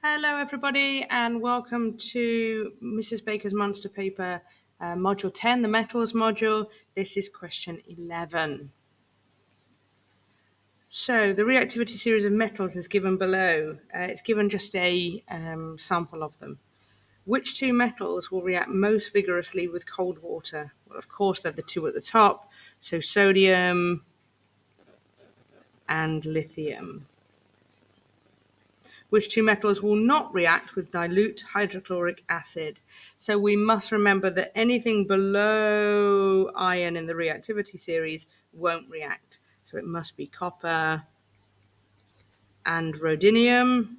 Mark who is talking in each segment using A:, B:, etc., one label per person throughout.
A: Hello, everybody, and welcome to Mrs. Baker's Monster Paper, Module 10, the Metals module. This is question 11. So, the reactivity series of metals is given below. It's given just a sample of them. Which two metals will react most vigorously with cold water? Well, of course, they're the two at the top, so sodium and lithium. Which two metals will not react with dilute hydrochloric acid. So we must remember that anything below iron in the reactivity series won't react. So it must be copper and rhodium,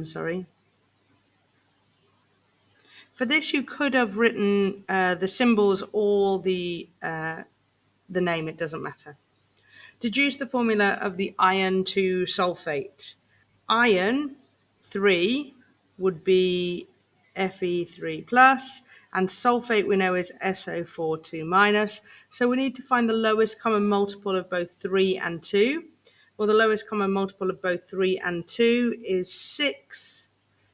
A: sorry. For this, you could have written the symbols or the name, it doesn't matter. Deduce the formula of the iron 2 sulfate. Iron 3 would be Fe3 plus, and sulfate we know is SO4 2 minus. So we need to find the lowest common multiple of both 3 and 2. Well, the lowest common multiple of both 3 and 2 is 6.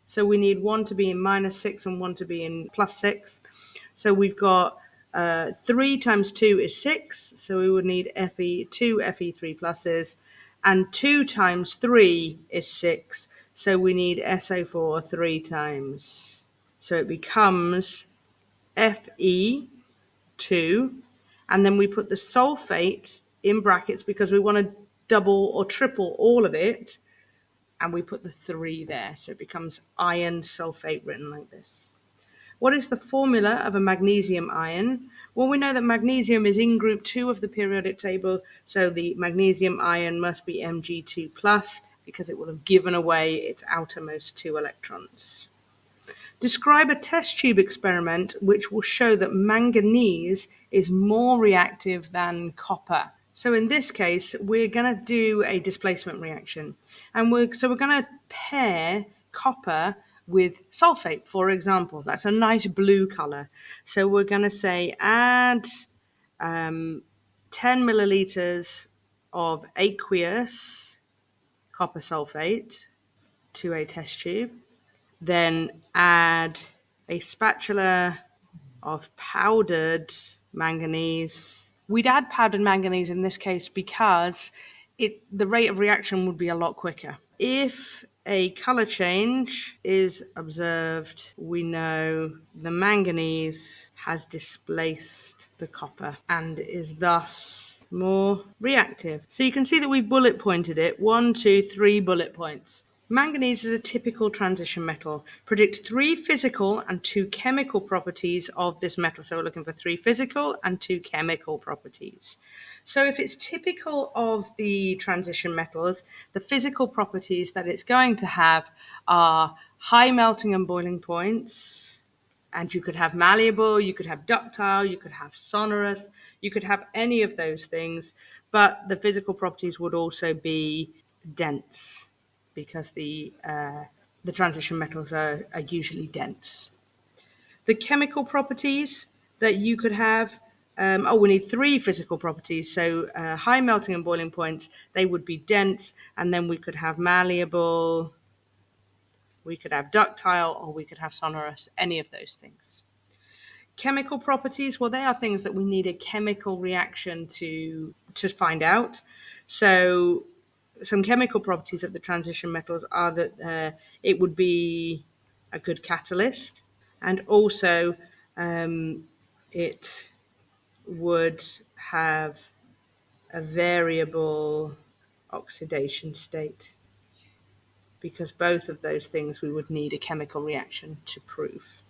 A: So we need one to be in minus 6 and one to be in plus 6. So we've got 3 times 2 is 6. So we would need two Fe3 pluses. And 2 times 3 is 6. So we need SO4 3 times. So it becomes Fe2. And then we put the sulfate in brackets because we want to double or triple all of it. And we put the 3 there. So it becomes iron sulfate written like this. What is the formula of a magnesium ion? Well, we know that magnesium is in group 2 of the periodic table, so the magnesium ion must be Mg2 plus because it will have given away its outermost 2 electrons. Describe a test tube experiment which will show that manganese is more reactive than copper. So in this case, we're going to do a displacement reaction. And we're going to pair copper with sulfate, for example. That's a nice blue color. So we're going to say add 10 milliliters of aqueous copper sulfate to a test tube. Then add a spatula of powdered manganese. We'd add powdered manganese in this case because the rate of reaction would be a lot quicker. If a color change is observed, we know the manganese has displaced the copper and is thus more reactive. So you can see that we bullet pointed it. 1, 2, 3 bullet points. Manganese is a typical transition metal. Predict 3 physical and 2 chemical properties of this metal. So we're looking for 3 physical and 2 chemical properties. So if it's typical of the transition metals, the physical properties that it's going to have are high melting and boiling points. And you could have malleable, you could have ductile, you could have sonorous, you could have any of those things. But the physical properties would also be dense, because the transition metals are usually dense. The chemical properties that you could have, we need 3 physical properties. So high melting and boiling points, they would be dense, and then we could have malleable, we could have ductile, or we could have sonorous, any of those things. Chemical properties, well, they are things that we need a chemical reaction to find out. So some chemical properties of the transition metals are that it would be a good catalyst, and also it would have a variable oxidation state, because both of those things we would need a chemical reaction to prove.